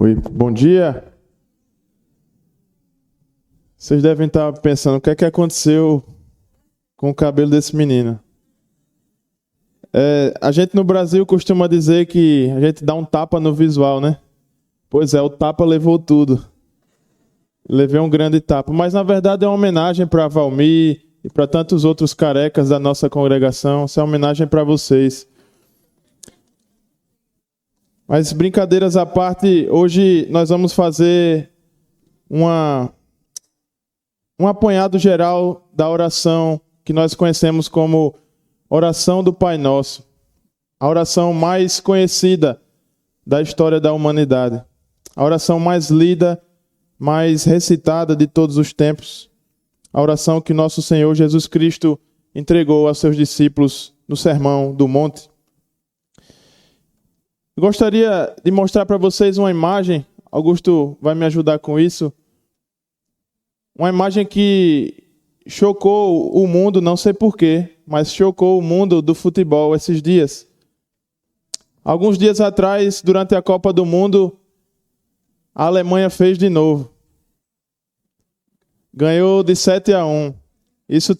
Oi, bom dia. Vocês devem estar pensando o que é que aconteceu com o cabelo desse menino. A gente no Brasil costuma dizer que a gente dá um tapa no visual, né? Pois é, o tapa levou tudo. Levei um grande tapa. Mas na verdade é uma homenagem para Valmir e para tantos outros carecas da nossa congregação. Essa é uma homenagem para vocês. Mas brincadeiras à parte, hoje nós vamos fazer um apanhado geral da oração que nós conhecemos como oração do Pai Nosso. A oração mais conhecida da história da humanidade. A oração mais lida, mais recitada de todos os tempos. A oração que nosso Senhor Jesus Cristo entregou aos seus discípulos no Sermão do Monte. Eu gostaria de mostrar para vocês uma imagem. Augusto vai me ajudar com isso. Uma imagem que chocou o mundo, não sei porquê, mas chocou o mundo do futebol esses dias. Alguns dias atrás, durante a Copa do Mundo, a Alemanha fez de novo. Ganhou de 7-1. Isso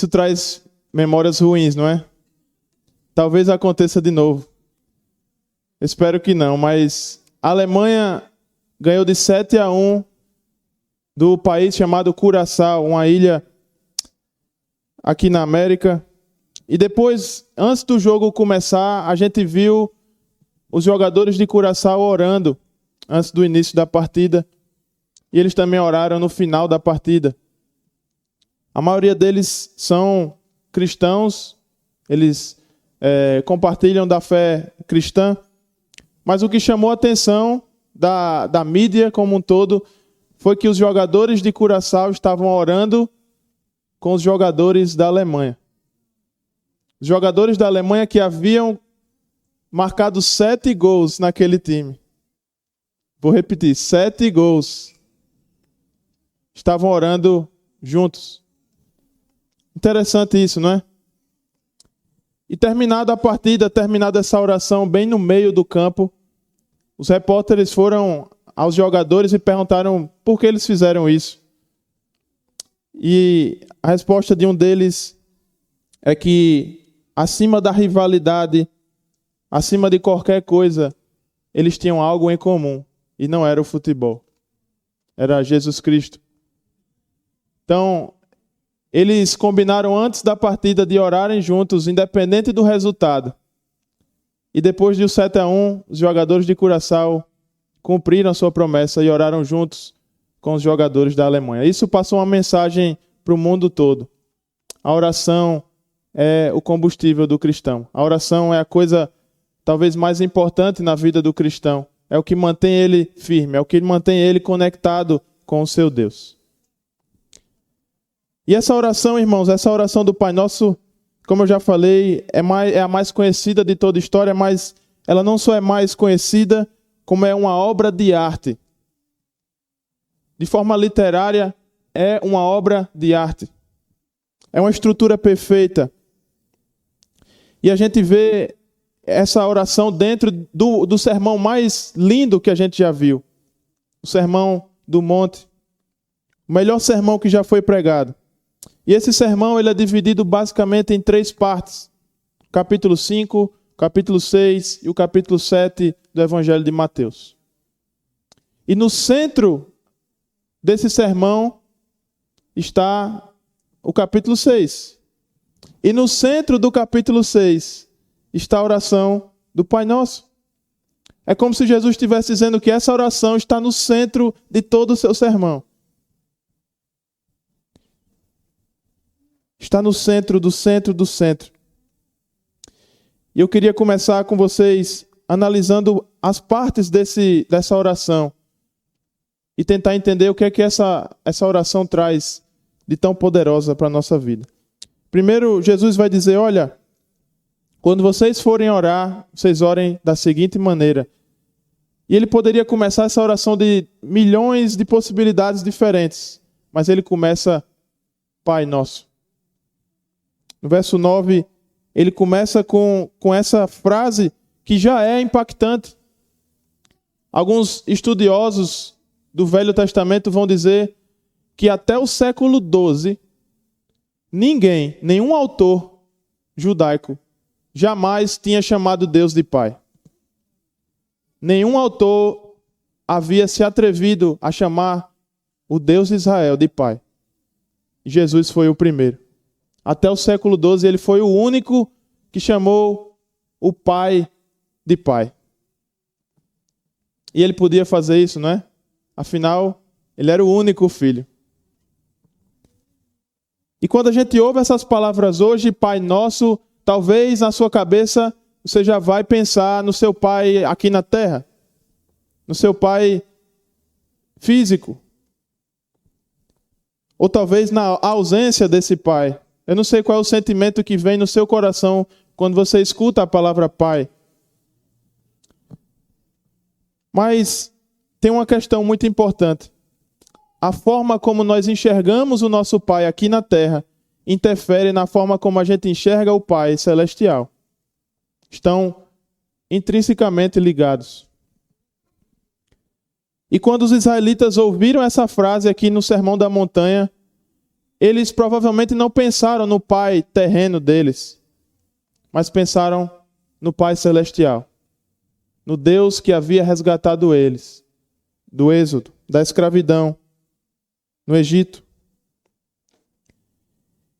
traz memórias ruins, não é? Talvez aconteça de novo. Espero que não, mas a Alemanha ganhou de 7-1 do país chamado Curaçao, uma ilha aqui na América. E depois, antes do jogo começar, a gente viu os jogadores de Curaçao orando antes do início da partida. E eles também oraram no final da partida. A maioria deles são cristãos, eles compartilham da fé cristã. Mas o que chamou a atenção da mídia como um todo foi que os jogadores de Curaçao estavam orando com os jogadores da Alemanha. Os jogadores da Alemanha que haviam marcado 7 gols naquele time. Vou repetir, 7 gols. Estavam orando juntos. Interessante isso, não é? E terminada a partida, terminada essa oração bem no meio do campo, os repórteres foram aos jogadores e perguntaram por que eles fizeram isso. E a resposta de um deles é que, acima da rivalidade, acima de qualquer coisa, eles tinham algo em comum. E não era o futebol. Era Jesus Cristo. Então, eles combinaram antes da partida de orarem juntos, independente do resultado. E depois de 7-1, os jogadores de Curaçao cumpriram a sua promessa e oraram juntos com os jogadores da Alemanha. Isso passou uma mensagem para o mundo todo. A oração é o combustível do cristão. A oração é a coisa talvez mais importante na vida do cristão. É o que mantém ele firme, é o que mantém ele conectado com o seu Deus. E essa oração, irmãos, essa oração do Pai Nosso, como eu já falei, é a mais conhecida de toda a história, mas ela não só é mais conhecida, como é uma obra de arte. De forma literária, é uma obra de arte. É uma estrutura perfeita. E a gente vê essa oração dentro do sermão mais lindo que a gente já viu. O Sermão do Monte. O melhor sermão que já foi pregado. E esse sermão ele é dividido basicamente em 3 partes. Capítulo 5, capítulo 6 e o capítulo 7 do Evangelho de Mateus. E no centro desse sermão está o capítulo 6. E no centro do capítulo 6 está a oração do Pai Nosso. É como se Jesus estivesse dizendo que essa oração está no centro de todo o seu sermão. Está no centro do centro do centro. E eu queria começar com vocês analisando as partes dessa oração e tentar entender o que é que essa oração traz de tão poderosa para a nossa vida. Primeiro, Jesus vai dizer, olha, quando vocês forem orar, vocês orem da seguinte maneira. E ele poderia começar essa oração de milhões de possibilidades diferentes, mas ele começa, Pai Nosso. No verso 9, ele começa com essa frase que já é impactante. Alguns estudiosos do Velho Testamento vão dizer que até o século XII, nenhum autor judaico jamais tinha chamado Deus de Pai. Nenhum autor havia se atrevido a chamar o Deus de Israel de Pai. Jesus foi o primeiro. Até o século XII, ele foi o único que chamou o Pai de Pai. E ele podia fazer isso, não é? Afinal, ele era o único filho. E quando a gente ouve essas palavras hoje, Pai Nosso, talvez na sua cabeça você já vai pensar no seu pai aqui na terra, no seu pai físico, ou talvez na ausência desse pai. Eu não sei qual é o sentimento que vem no seu coração quando você escuta a palavra pai. Mas tem uma questão muito importante. A forma como nós enxergamos o nosso pai aqui na terra interfere na forma como a gente enxerga o Pai celestial. Estão intrinsecamente ligados. E quando os israelitas ouviram essa frase aqui no Sermão da Montanha, eles provavelmente não pensaram no Pai terreno deles, mas pensaram no Pai celestial, no Deus que havia resgatado eles do êxodo, da escravidão no Egito.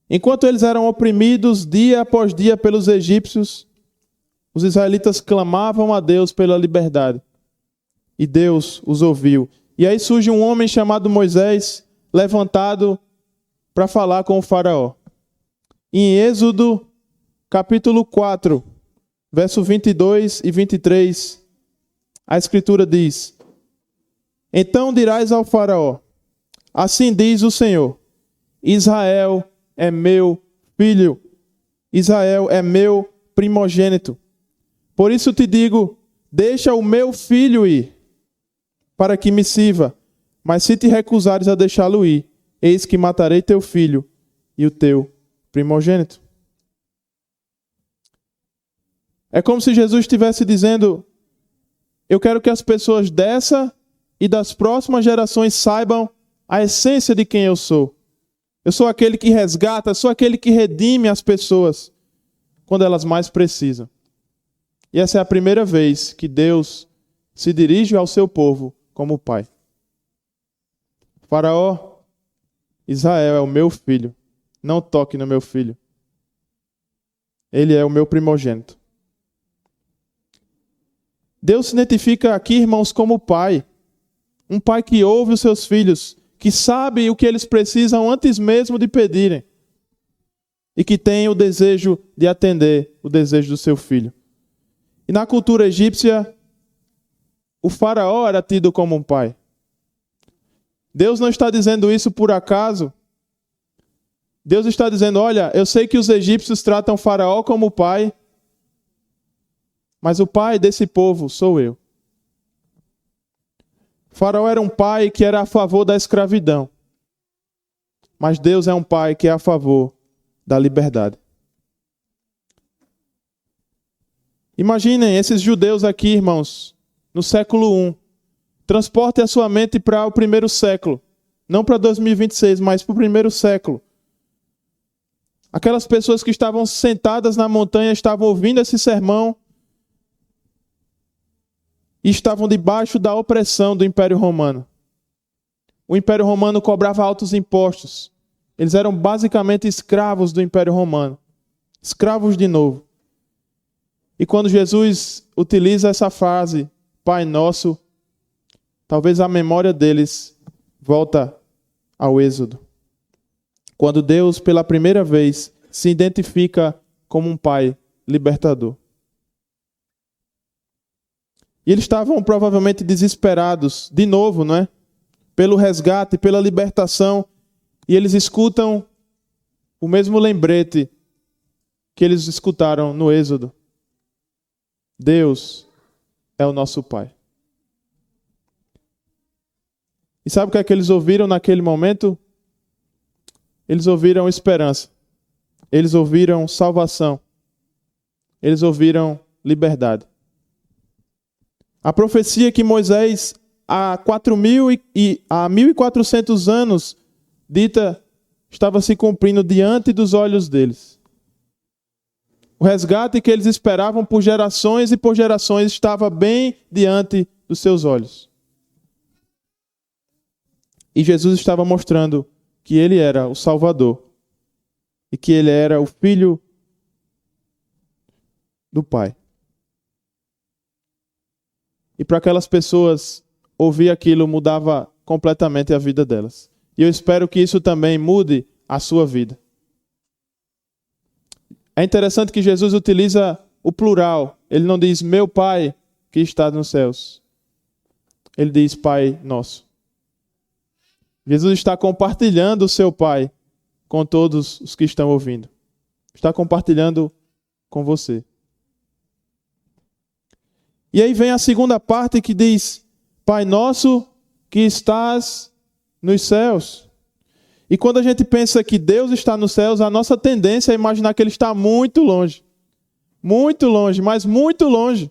Enquanto eles eram oprimidos dia após dia pelos egípcios, os israelitas clamavam a Deus pela liberdade. E Deus os ouviu. E aí surge um homem chamado Moisés, levantado para falar com o faraó. Em Êxodo, capítulo 4, verso 22 e 23, a Escritura diz: Então dirás ao faraó, assim diz o Senhor, Israel é meu filho, Israel é meu primogênito. Por isso te digo, deixa o meu filho ir, para que me sirva. Mas se te recusares a deixá-lo ir, eis que matarei teu filho e o teu primogênito. É como se Jesus estivesse dizendo: eu quero que as pessoas dessa e das próximas gerações saibam a essência de quem eu sou. Eu sou aquele que resgata, sou aquele que redime as pessoas quando elas mais precisam. E essa é a primeira vez que Deus se dirige ao seu povo como pai. Faraó, Israel é o meu filho. Não toque no meu filho. Ele é o meu primogênito. Deus se identifica aqui, irmãos, como pai. Um pai que ouve os seus filhos, que sabe o que eles precisam antes mesmo de pedirem. E que tem o desejo de atender o desejo do seu filho. E na cultura egípcia, o faraó era tido como um pai. Deus não está dizendo isso por acaso. Deus está dizendo: olha, eu sei que os egípcios tratam o faraó como pai, mas o pai desse povo sou eu. O faraó era um pai que era a favor da escravidão, mas Deus é um pai que é a favor da liberdade. Imaginem esses judeus aqui, irmãos, no século I. Transporte a sua mente para o primeiro século. Não para 2026, mas para o primeiro século. Aquelas pessoas que estavam sentadas na montanha, estavam ouvindo esse sermão e estavam debaixo da opressão do Império Romano. O Império Romano cobrava altos impostos. Eles eram basicamente escravos do Império Romano. Escravos de novo. E quando Jesus utiliza essa frase, Pai Nosso, talvez a memória deles volta ao Êxodo. Quando Deus, pela primeira vez, se identifica como um Pai libertador. E eles estavam provavelmente desesperados, de novo, não é? Pelo resgate, pela libertação. E eles escutam o mesmo lembrete que eles escutaram no Êxodo. Deus é o nosso Pai. E sabe o que é que eles ouviram naquele momento? Eles ouviram esperança. Eles ouviram salvação. Eles ouviram liberdade. A profecia que Moisés, há 1.400 anos, dita, estava se cumprindo diante dos olhos deles. O resgate que eles esperavam por gerações e por gerações estava bem diante dos seus olhos. E Jesus estava mostrando que ele era o Salvador e que ele era o Filho do Pai. E para aquelas pessoas, ouvir aquilo mudava completamente a vida delas. E eu espero que isso também mude a sua vida. É interessante que Jesus utiliza o plural. Ele não diz meu Pai que está nos céus. Ele diz Pai nosso. Jesus está compartilhando o seu Pai com todos os que estão ouvindo. Está compartilhando com você. E aí vem a segunda parte que diz, Pai nosso que estás nos céus. E quando a gente pensa que Deus está nos céus, a nossa tendência é imaginar que Ele está muito longe. Muito longe, mas muito longe.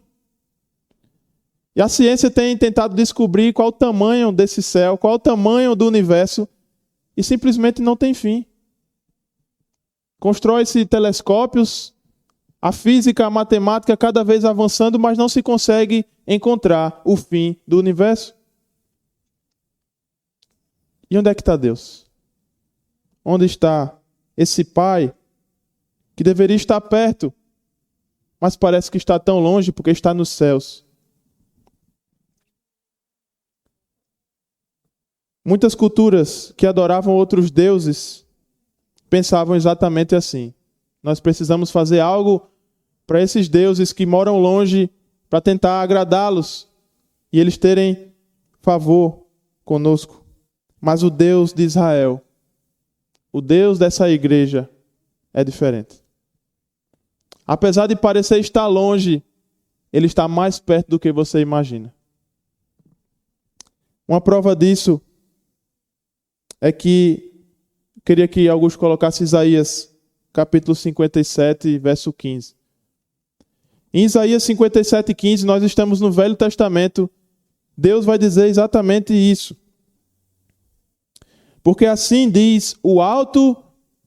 E a ciência tem tentado descobrir qual o tamanho desse céu, qual o tamanho do universo, e simplesmente não tem fim. Constrói-se telescópios, a física, a matemática cada vez avançando, mas não se consegue encontrar o fim do universo. E onde é que está Deus? Onde está esse Pai que deveria estar perto, mas parece que está tão longe porque está nos céus? Muitas culturas que adoravam outros deuses pensavam exatamente assim. Nós precisamos fazer algo para esses deuses que moram longe, para tentar agradá-los e eles terem favor conosco. Mas o Deus de Israel, o Deus dessa igreja, é diferente. Apesar de parecer estar longe, Ele está mais perto do que você imagina. Uma prova disso é que, eu queria que alguns colocassem Isaías, capítulo 57, verso 15. Em Isaías 57, 15, nós estamos no Velho Testamento. Deus vai dizer exatamente isso. Porque assim diz o alto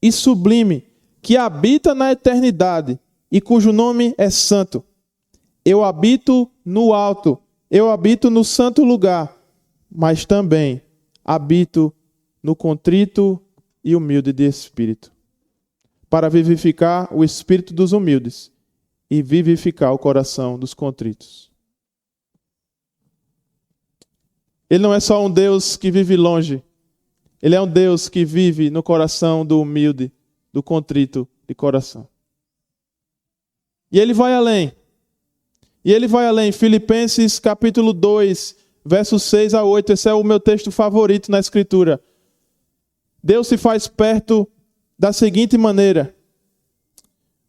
e sublime, que habita na eternidade e cujo nome é santo. Eu habito no alto, eu habito no santo lugar, mas também habito no contrito e humilde de espírito, para vivificar o espírito dos humildes e vivificar o coração dos contritos. Ele não é só um Deus que vive longe, Ele é um Deus que vive no coração do humilde, do contrito de coração. E Ele vai além. E Ele vai além. Filipenses capítulo 2, versos 6 a 8. Esse é o meu texto favorito na Escritura. Deus se faz perto da seguinte maneira: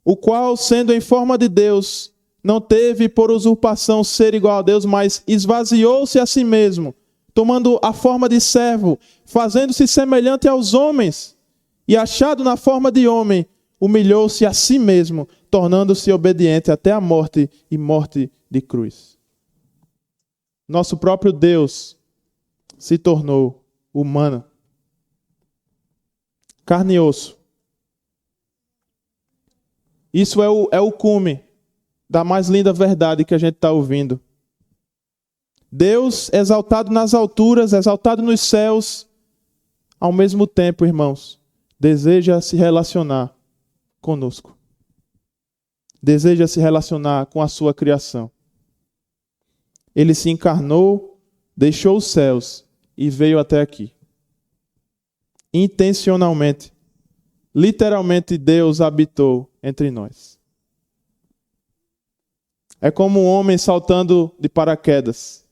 o qual, sendo em forma de Deus, não teve por usurpação ser igual a Deus, mas esvaziou-se a si mesmo, tomando a forma de servo, fazendo-se semelhante aos homens, e achado na forma de homem, humilhou-se a si mesmo, tornando-se obediente até a morte e morte de cruz. Nosso próprio Deus se tornou humano, carne e osso. Isso é o cume da mais linda verdade que a gente está ouvindo. Deus exaltado nas alturas, exaltado nos céus, ao mesmo tempo, irmãos, deseja se relacionar conosco. Deseja se relacionar com a sua criação. Ele se encarnou, deixou os céus e veio até aqui. Intencionalmente, literalmente, Deus habitou entre nós. É como um homem saltando de paraquedas.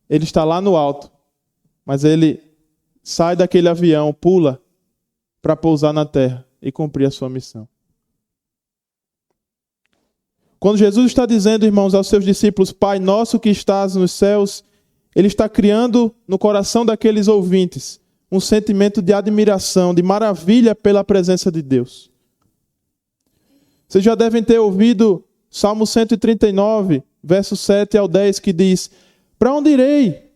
Ele está lá no alto, mas ele sai daquele avião, pula para pousar na terra e cumprir a sua missão. Quando Jesus está dizendo, irmãos, aos seus discípulos, Pai nosso que estás nos céus, Ele está criando no coração daqueles ouvintes um sentimento de admiração, de maravilha pela presença de Deus. Vocês já devem ter ouvido Salmo 139, versos 7 ao 10, que diz: Para onde irei?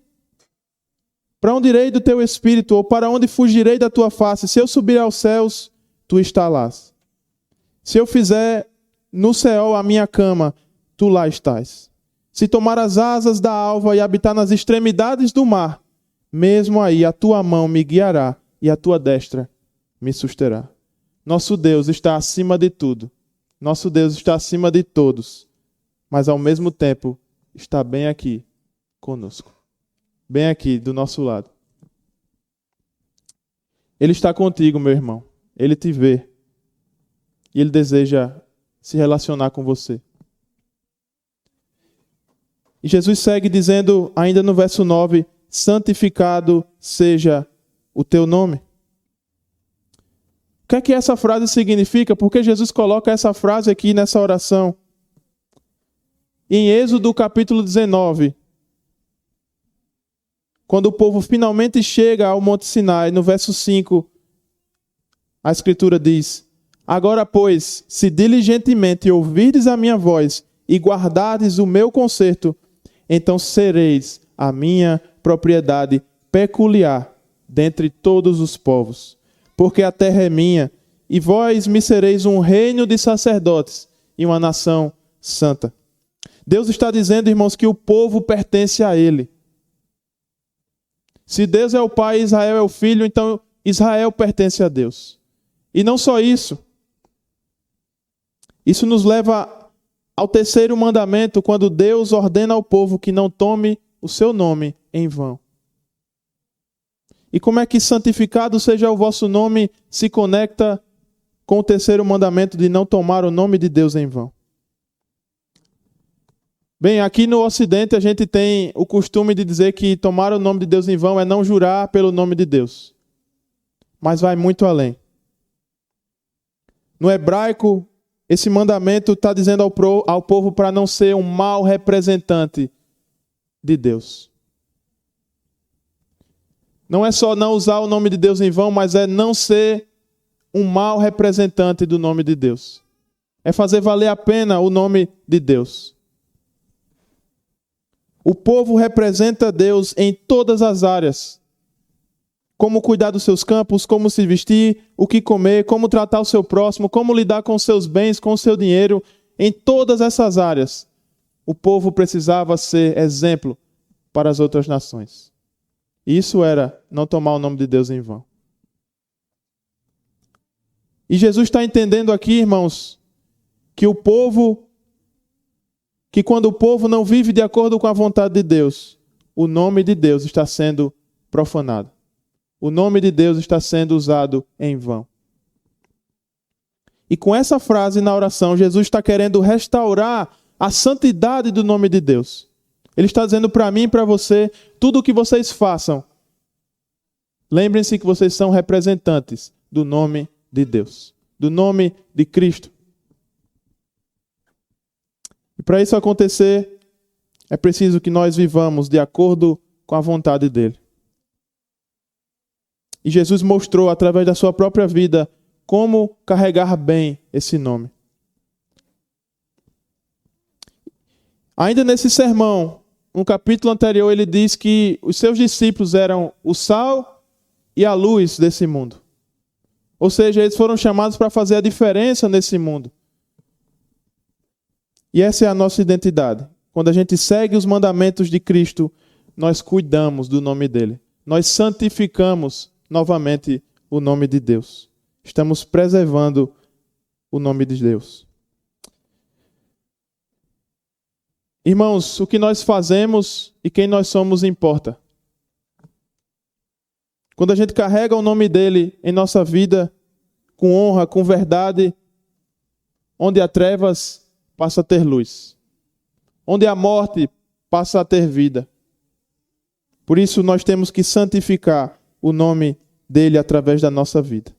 Para onde irei do teu espírito? Ou para onde fugirei da tua face? Se eu subir aos céus, tu estás lá. Se eu fizer no céu a minha cama, tu lá estás. Se tomar as asas da alva e habitar nas extremidades do mar, mesmo aí a tua mão me guiará e a tua destra me susterá. Nosso Deus está acima de tudo. Nosso Deus está acima de todos. Mas ao mesmo tempo está bem aqui conosco. Bem aqui do nosso lado. Ele está contigo, meu irmão. Ele te vê. E ele deseja se relacionar com você. E Jesus segue dizendo, ainda no verso 9, santificado seja o teu nome. O que é que essa frase significa? Por que Jesus coloca essa frase aqui nessa oração? Em Êxodo capítulo 19, quando o povo finalmente chega ao Monte Sinai, no verso 5, a Escritura diz, agora, pois, se diligentemente ouvirdes a minha voz e guardardes o meu concerto, então sereis a minha propriedade peculiar dentre todos os povos. Porque a terra é minha, e vós me sereis um reino de sacerdotes e uma nação santa. Deus está dizendo, irmãos, que o povo pertence a Ele. Se Deus é o Pai e Israel é o Filho, então Israel pertence a Deus. E não só isso. Isso nos leva ao terceiro mandamento, quando Deus ordena ao povo que não tome o seu nome em vão. E como é que santificado seja o vosso nome se conecta com o terceiro mandamento de não tomar o nome de Deus em vão? Bem, aqui no Ocidente a gente tem o costume de dizer que tomar o nome de Deus em vão é não jurar pelo nome de Deus. Mas vai muito além. No hebraico, esse mandamento está dizendo ao povo para não ser um mau representante de Deus. Não é só não usar o nome de Deus em vão, mas é não ser um mau representante do nome de Deus. É fazer valer a pena o nome de Deus. O povo representa Deus em todas as áreas. Como cuidar dos seus campos, como se vestir, o que comer, como tratar o seu próximo, como lidar com os seus bens, com o seu dinheiro. Em todas essas áreas, o povo precisava ser exemplo para as outras nações. Isso era não tomar o nome de Deus em vão. E Jesus está entendendo aqui, irmãos, que quando o povo não vive de acordo com a vontade de Deus, o nome de Deus está sendo profanado. O nome de Deus está sendo usado em vão. E com essa frase na oração, Jesus está querendo restaurar a santidade do nome de Deus. Ele está dizendo para mim e para você, tudo o que vocês façam, lembrem-se que vocês são representantes do nome de Deus, do nome de Cristo. E para isso acontecer, é preciso que nós vivamos de acordo com a vontade dele. E Jesus mostrou, através da sua própria vida, como carregar bem esse nome. Ainda nesse sermão, no capítulo anterior, ele diz que os seus discípulos eram o sal e a luz desse mundo. Ou seja, eles foram chamados para fazer a diferença nesse mundo. E essa é a nossa identidade. Quando a gente segue os mandamentos de Cristo, nós cuidamos do nome dele. Nós santificamos novamente o nome de Deus. Estamos preservando o nome de Deus. Irmãos, o que nós fazemos e quem nós somos importa. Quando a gente carrega o nome dele em nossa vida, com honra, com verdade, onde há trevas, passa a ter luz. Onde há morte, passa a ter vida. Por isso nós temos que santificar o nome dele através da nossa vida.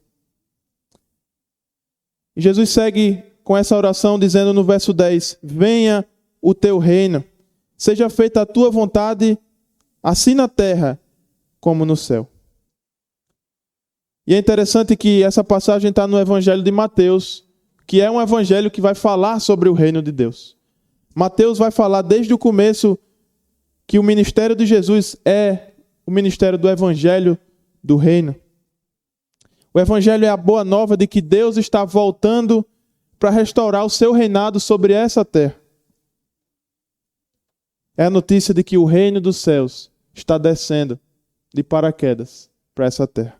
E Jesus segue com essa oração dizendo no verso 10, venha o teu reino, seja feita a tua vontade, assim na terra como no céu. E é interessante que essa passagem está no Evangelho de Mateus, que é um evangelho que vai falar sobre o reino de Deus. Mateus vai falar desde o começo que o ministério de Jesus é o ministério do Evangelho do Reino. O Evangelho é a boa nova de que Deus está voltando para restaurar o seu reinado sobre essa terra. É a notícia de que o reino dos céus está descendo de paraquedas para essa terra.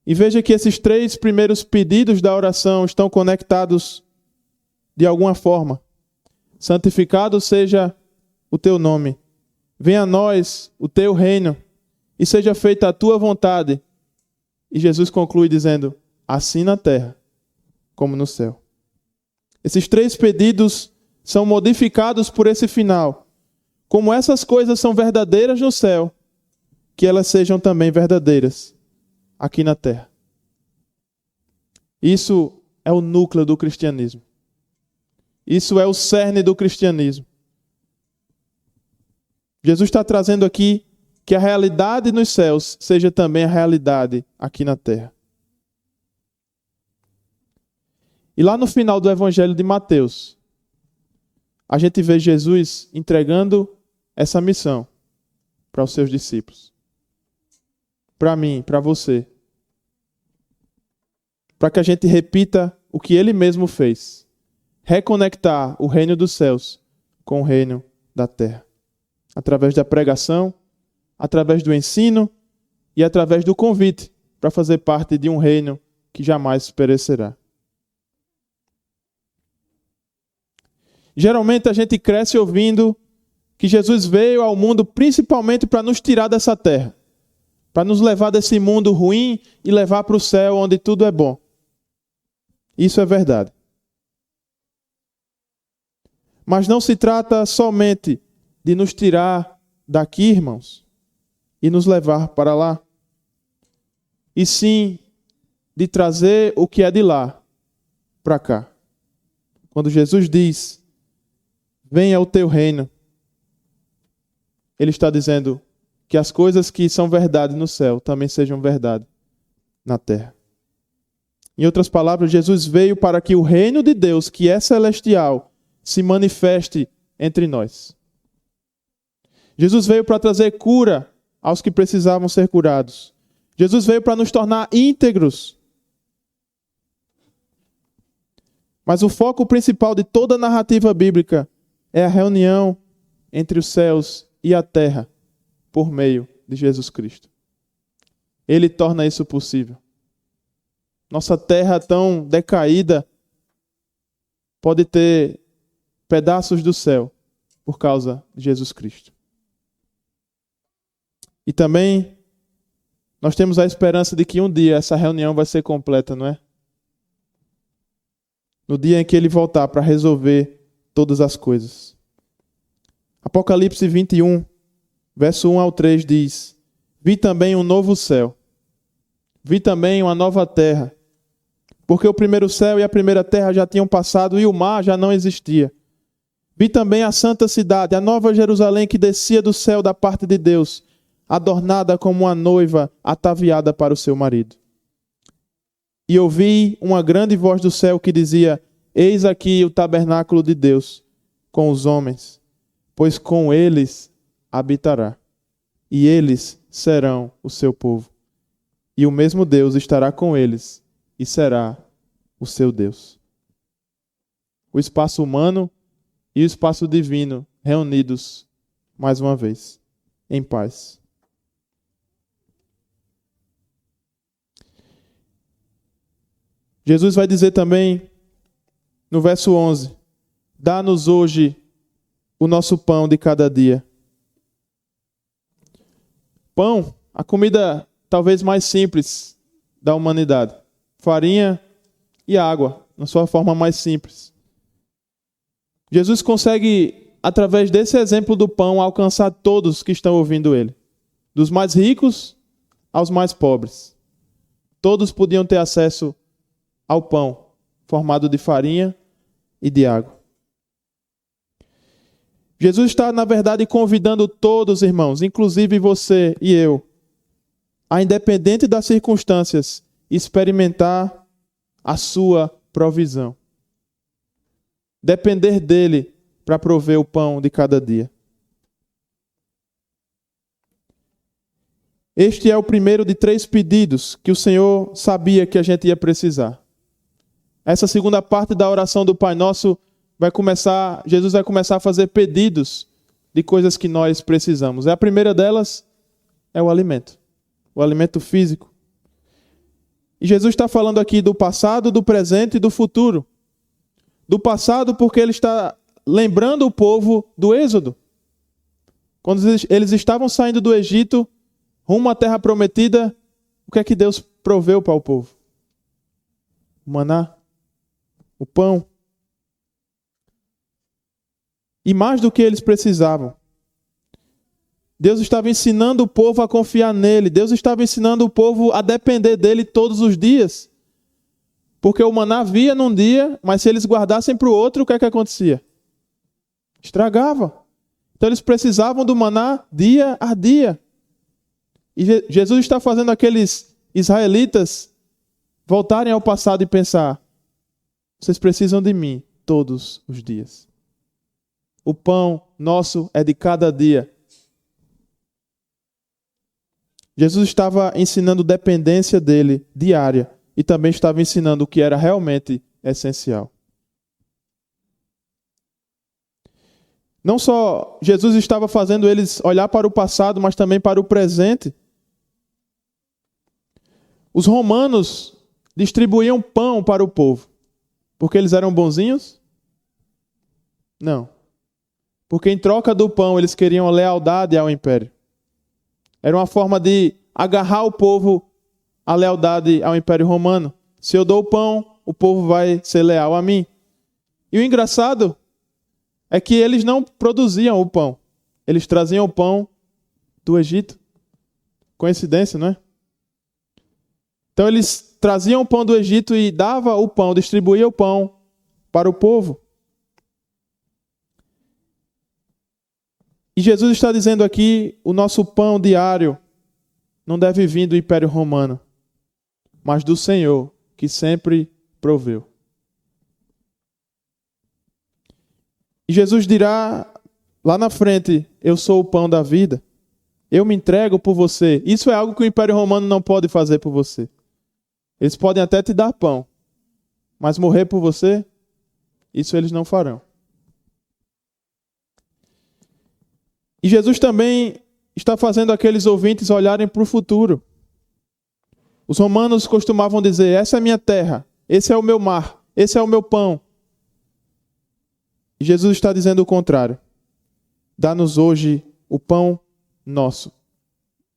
E veja que esses 3 primeiros pedidos da oração estão conectados de alguma forma. Santificado seja o teu nome. Venha a nós o teu reino e seja feita a tua vontade. E Jesus conclui dizendo, assim na terra como no céu. Esses 3 pedidos são modificados por esse final. Como essas coisas são verdadeiras no céu, que elas sejam também verdadeiras aqui na terra. Isso é o núcleo do cristianismo. Isso é o cerne do cristianismo. Jesus está trazendo aqui que a realidade nos céus seja também a realidade aqui na terra. E lá no final do Evangelho de Mateus, a gente vê Jesus entregando essa missão para os seus discípulos. Para mim, para você. Para que a gente repita o que ele mesmo fez. Reconectar o reino dos céus com o reino da terra. Através da pregação, através do ensino e através do convite para fazer parte de um reino que jamais perecerá. Geralmente a gente cresce ouvindo que Jesus veio ao mundo principalmente para nos tirar dessa terra. Para nos levar desse mundo ruim e levar para o céu onde tudo é bom. Isso é verdade. Mas não se trata somente de nos tirar daqui, irmãos, e nos levar para lá. E sim de trazer o que é de lá para cá. Quando Jesus diz, venha o teu reino, ele está dizendo que as coisas que são verdade no céu também sejam verdade na terra. Em outras palavras, Jesus veio para que o reino de Deus, que é celestial, se manifeste entre nós. Jesus veio para trazer cura aos que precisavam ser curados. Jesus veio para nos tornar íntegros. Mas o foco principal de toda a narrativa bíblica é a reunião entre os céus e a terra por meio de Jesus Cristo. Ele torna isso possível. Nossa terra tão decaída pode ter pedaços do céu por causa de Jesus Cristo. E também nós temos a esperança de que um dia essa reunião vai ser completa, não é? No dia em que ele voltar para resolver todas as coisas. Apocalipse 21, verso 1 ao 3 diz: vi também um novo céu, vi também uma nova terra, porque o primeiro céu e a primeira terra já tinham passado e o mar já não existia. Vi também a santa cidade, a nova Jerusalém que descia do céu da parte de Deus, adornada como uma noiva ataviada para o seu marido. E ouvi uma grande voz do céu que dizia: eis aqui o tabernáculo de Deus com os homens, pois com eles habitará, e eles serão o seu povo. E o mesmo Deus estará com eles e será o seu Deus. O espaço humano e o espaço divino reunidos mais uma vez, em paz. Jesus vai dizer também, no verso 11, dá-nos hoje o nosso pão de cada dia. Pão, a comida talvez mais simples da humanidade. Farinha e água, na sua forma mais simples. Jesus consegue, através desse exemplo do pão, alcançar todos que estão ouvindo ele. Dos mais ricos aos mais pobres. Todos podiam ter acesso ao pão, formado de farinha e de água. Jesus está, na verdade, convidando todos, irmãos, inclusive você e eu, a, independente das circunstâncias, experimentar a sua provisão. Depender dele para prover o pão de cada dia. Este é o primeiro de 3 pedidos que o Senhor sabia que a gente ia precisar. Essa segunda parte da oração do Pai Nosso Jesus vai começar a fazer pedidos de coisas que nós precisamos. A primeira delas é o alimento físico. E Jesus está falando aqui do passado, do presente e do futuro. Do passado porque ele está lembrando o povo do Êxodo. Quando eles estavam saindo do Egito, rumo à terra prometida, o que é que Deus proveu para o povo? O maná, o pão. E mais do que eles precisavam. Deus estava ensinando o povo a confiar nele. Deus estava ensinando o povo a depender dele todos os dias. Porque o maná vinha num dia, mas se eles guardassem para o outro, o que é que acontecia? Estragava. Então eles precisavam do maná dia a dia. E Jesus está fazendo aqueles israelitas voltarem ao passado e pensar: vocês precisam de mim todos os dias. O pão nosso é de cada dia. Jesus estava ensinando dependência dele diária e também estava ensinando o que era realmente essencial. Não só Jesus estava fazendo eles olhar para o passado, mas também para o presente. Os romanos distribuíam pão para o povo porque eles eram bonzinhos? Não. Porque em troca do pão eles queriam lealdade ao império. Era uma forma de agarrar o povo à lealdade ao Império Romano. Se eu dou o pão, o povo vai ser leal a mim. E o engraçado é que eles não produziam o pão. Eles traziam o pão do Egito. Coincidência, não é? Então eles traziam o pão do Egito e davam o pão, distribuíam o pão para o povo. E Jesus está dizendo aqui, o nosso pão diário não deve vir do Império Romano, mas do Senhor, que sempre proveu. E Jesus dirá lá na frente: eu sou o pão da vida, eu me entrego por você. Isso é algo que o Império Romano não pode fazer por você. Eles podem até te dar pão, mas morrer por você, isso eles não farão. E Jesus também está fazendo aqueles ouvintes olharem para o futuro. Os romanos costumavam dizer: essa é a minha terra, esse é o meu mar, esse é o meu pão. E Jesus está dizendo o contrário. Dá-nos hoje o pão nosso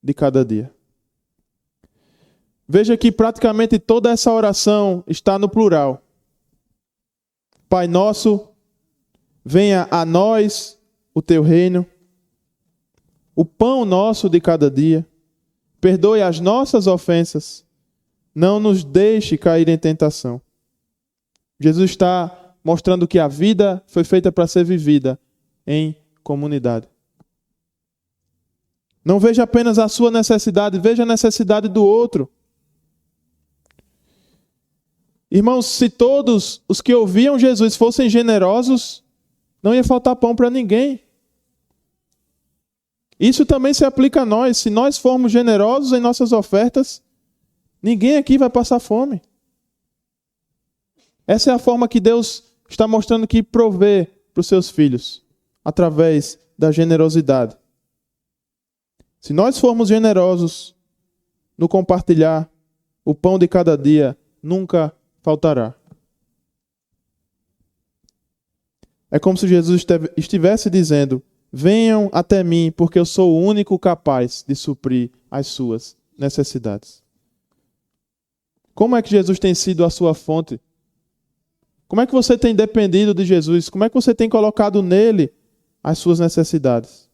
de cada dia. Veja que praticamente toda essa oração está no plural. Pai nosso, venha a nós o teu reino. O pão nosso de cada dia, perdoe as nossas ofensas, não nos deixe cair em tentação. Jesus está mostrando que a vida foi feita para ser vivida em comunidade. Não veja apenas a sua necessidade, veja a necessidade do outro. Irmãos, se todos os que ouviam Jesus fossem generosos, não ia faltar pão para ninguém. Isso também se aplica a nós. Se nós formos generosos em nossas ofertas, ninguém aqui vai passar fome. Essa é a forma que Deus está mostrando que provê para os seus filhos, através da generosidade. Se nós formos generosos no compartilhar, o pão de cada dia nunca faltará. É como se Jesus estivesse dizendo: venham até mim, porque eu sou o único capaz de suprir as suas necessidades. Como é que Jesus tem sido a sua fonte? Como é que você tem dependido de Jesus? Como é que você tem colocado nele as suas necessidades?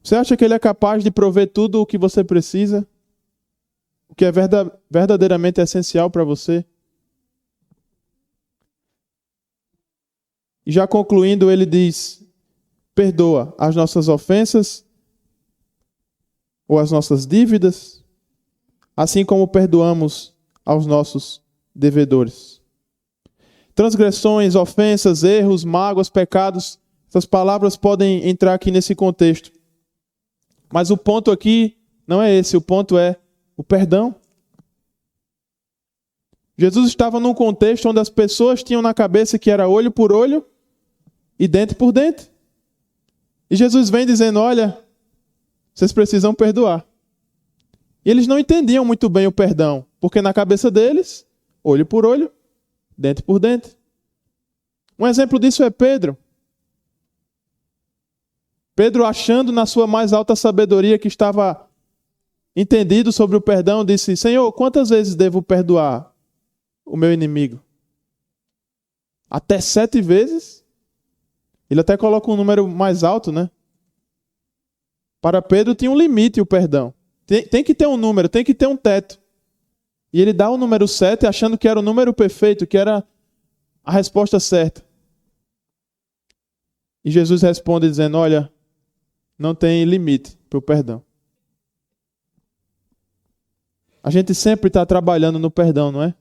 Você acha que ele é capaz de prover tudo o que você precisa? O que é verdadeiramente essencial para você? E já concluindo, ele diz: perdoa as nossas ofensas ou as nossas dívidas, assim como perdoamos aos nossos devedores. Transgressões, ofensas, erros, mágoas, pecados, essas palavras podem entrar aqui nesse contexto. Mas o ponto aqui não é esse, o ponto é o perdão. Jesus estava num contexto onde as pessoas tinham na cabeça que era olho por olho e dente por dente. E Jesus vem dizendo, olha, vocês precisam perdoar. E eles não entendiam muito bem o perdão, porque na cabeça deles, olho por olho, dente por dente. Um exemplo disso é Pedro. Pedro, achando na sua mais alta sabedoria que estava entendido sobre o perdão, disse, Senhor, quantas vezes devo perdoar o meu inimigo? Até 7 vezes? Ele até coloca um número mais alto, né? Para Pedro tinha um limite o perdão. Tem que ter um número, tem que ter um teto. E ele dá o número 7 achando que era o número perfeito, que era a resposta certa. E Jesus responde dizendo, olha, não tem limite para o perdão. A gente sempre está trabalhando no perdão, não é?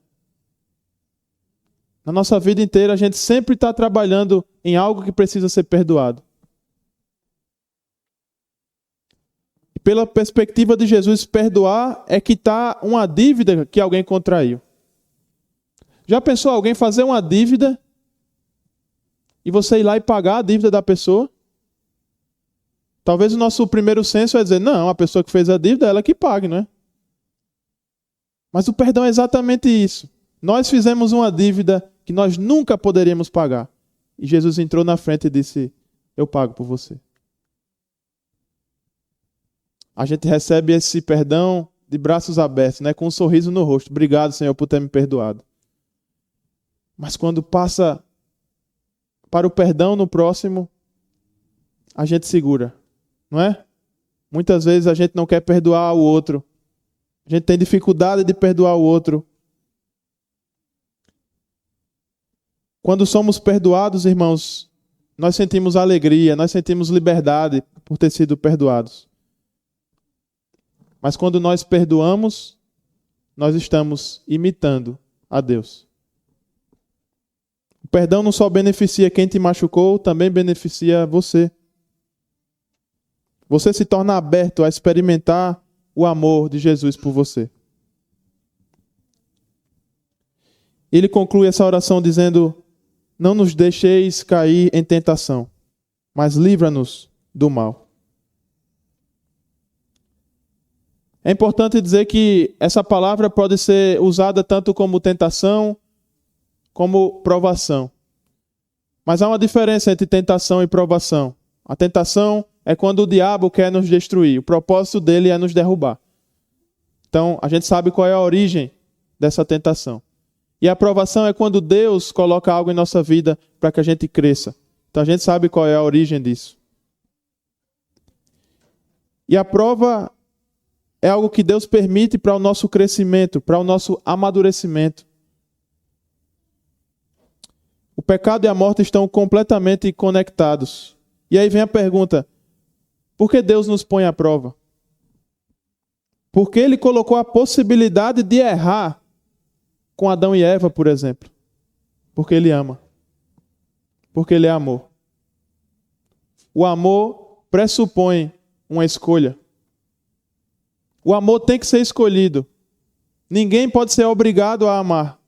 Na nossa vida inteira, a gente sempre está trabalhando em algo que precisa ser perdoado. E pela perspectiva de Jesus, perdoar é quitar uma dívida que alguém contraiu. Já pensou alguém fazer uma dívida e você ir lá e pagar a dívida da pessoa? Talvez o nosso primeiro senso é dizer, não, a pessoa que fez a dívida, ela que pague, não é? Mas o perdão é exatamente isso. Nós fizemos uma dívida que nós nunca poderíamos pagar. E Jesus entrou na frente e disse, eu pago por você. A gente recebe esse perdão de braços abertos, né? Com um sorriso no rosto. Obrigado, Senhor, por ter me perdoado. Mas quando passa para o perdão no próximo, a gente segura, não é? Muitas vezes a gente não quer perdoar o outro. A gente tem dificuldade de perdoar o outro. Quando somos perdoados, irmãos, nós sentimos alegria, nós sentimos liberdade por ter sido perdoados. Mas quando nós perdoamos, nós estamos imitando a Deus. O perdão não só beneficia quem te machucou, também beneficia você. Você se torna aberto a experimentar o amor de Jesus por você. Ele conclui essa oração dizendo, não nos deixeis cair em tentação, mas livra-nos do mal. É importante dizer que essa palavra pode ser usada tanto como tentação, como provação. Mas há uma diferença entre tentação e provação. A tentação é quando o diabo quer nos destruir. O propósito dele é nos derrubar. Então, a gente sabe qual é a origem dessa tentação. E a provação é quando Deus coloca algo em nossa vida para que a gente cresça. Então, a gente sabe qual é a origem disso. E a prova é algo que Deus permite para o nosso crescimento, para o nosso amadurecimento. O pecado e a morte estão completamente conectados. E aí vem a pergunta, por que Deus nos põe à prova? Porque Ele colocou a possibilidade de errar com Adão e Eva, por exemplo. Porque Ele ama. Porque Ele é amor. O amor pressupõe uma escolha. O amor tem que ser escolhido. Ninguém pode ser obrigado a amar.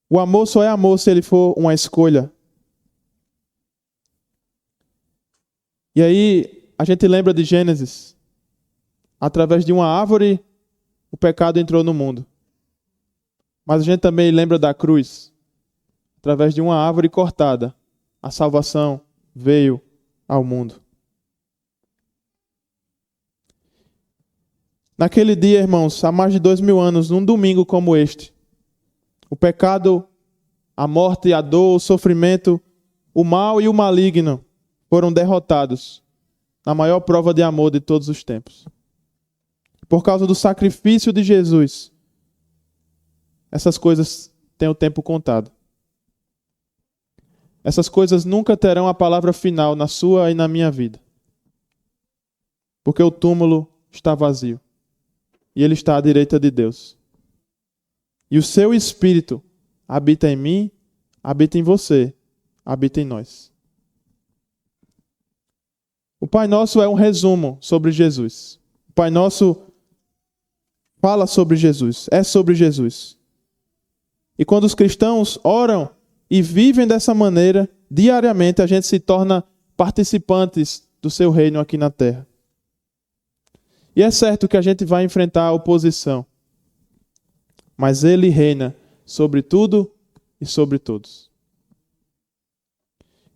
O amor só é amor se ele for uma escolha. E aí, a gente lembra de Gênesis. Através de uma árvore, o pecado entrou no mundo. Mas a gente também lembra da cruz. Através de uma árvore cortada, a salvação veio ao mundo. Naquele dia, irmãos, há mais de 2000 anos, num domingo como este, o pecado, a morte, a dor, o sofrimento, o mal e o maligno foram derrotados na maior prova de amor de todos os tempos. Por causa do sacrifício de Jesus, essas coisas têm o tempo contado. Essas coisas nunca terão a palavra final na sua e na minha vida. Porque o túmulo está vazio. E ele está à direita de Deus. E o seu Espírito habita em mim, habita em você, habita em nós. O Pai Nosso é um resumo sobre Jesus. O Pai Nosso fala sobre Jesus, é sobre Jesus. E quando os cristãos oram e vivem dessa maneira, diariamente a gente se torna participantes do seu reino aqui na terra. E é certo que a gente vai enfrentar a oposição, mas Ele reina sobre tudo e sobre todos.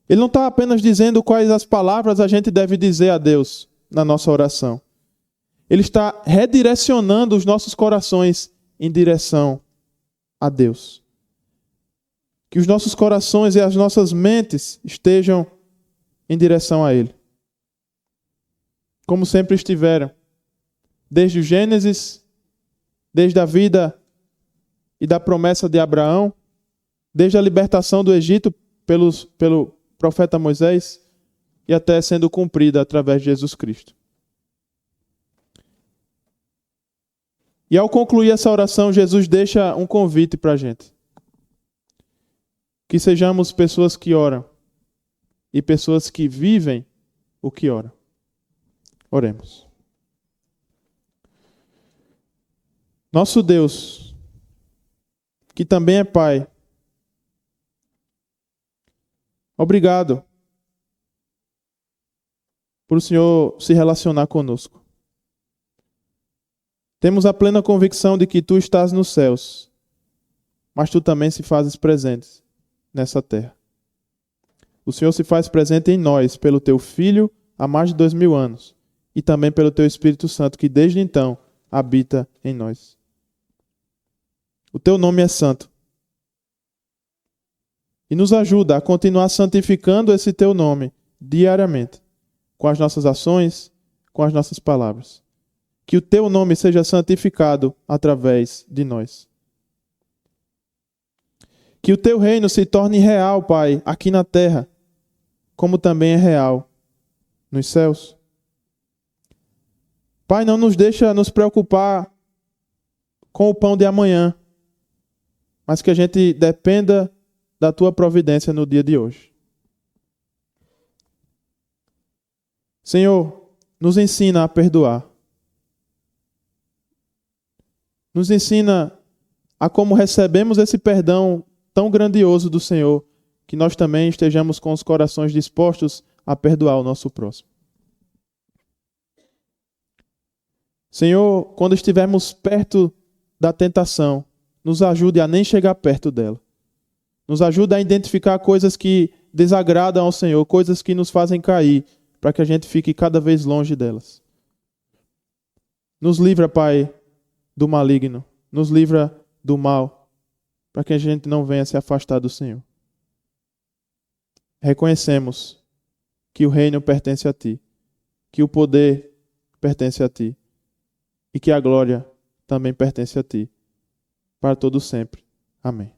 Ele não está apenas dizendo quais as palavras a gente deve dizer a Deus na nossa oração. Ele está redirecionando os nossos corações em direção a Deus. Que os nossos corações e as nossas mentes estejam em direção a Ele. Como sempre estiveram. Desde o Gênesis, desde a vida e da promessa de Abraão, desde a libertação do Egito pelo profeta Moisés e até sendo cumprida através de Jesus Cristo. E ao concluir essa oração, Jesus deixa um convite para a gente. Que sejamos pessoas que oram e pessoas que vivem o que oram. Oremos. Nosso Deus, que também é Pai, obrigado por o Senhor se relacionar conosco. Temos a plena convicção de que Tu estás nos céus, mas Tu também se fazes presente nessa terra. O Senhor se faz presente em nós pelo Teu Filho há mais de 2000 anos e também pelo Teu Espírito Santo que desde então habita em nós. O Teu nome é santo. E nos ajuda a continuar santificando esse Teu nome diariamente, com as nossas ações, com as nossas palavras. Que o Teu nome seja santificado através de nós. Que o Teu reino se torne real, Pai, aqui na terra, como também é real nos céus. Pai, não nos deixa nos preocupar com o pão de amanhã, mas que a gente dependa da Tua providência no dia de hoje. Senhor, nos ensina a perdoar. Nos ensina a como recebemos esse perdão tão grandioso do Senhor, que nós também estejamos com os corações dispostos a perdoar o nosso próximo. Senhor, quando estivermos perto da tentação, nos ajude a nem chegar perto dela. Nos ajude a identificar coisas que desagradam ao Senhor, coisas que nos fazem cair, para que a gente fique cada vez longe delas. Nos livra, Pai, do maligno. Nos livra do mal, para que a gente não venha se afastar do Senhor. Reconhecemos que o reino pertence a Ti, que o poder pertence a Ti e que a glória também pertence a Ti, para todo sempre. Amém.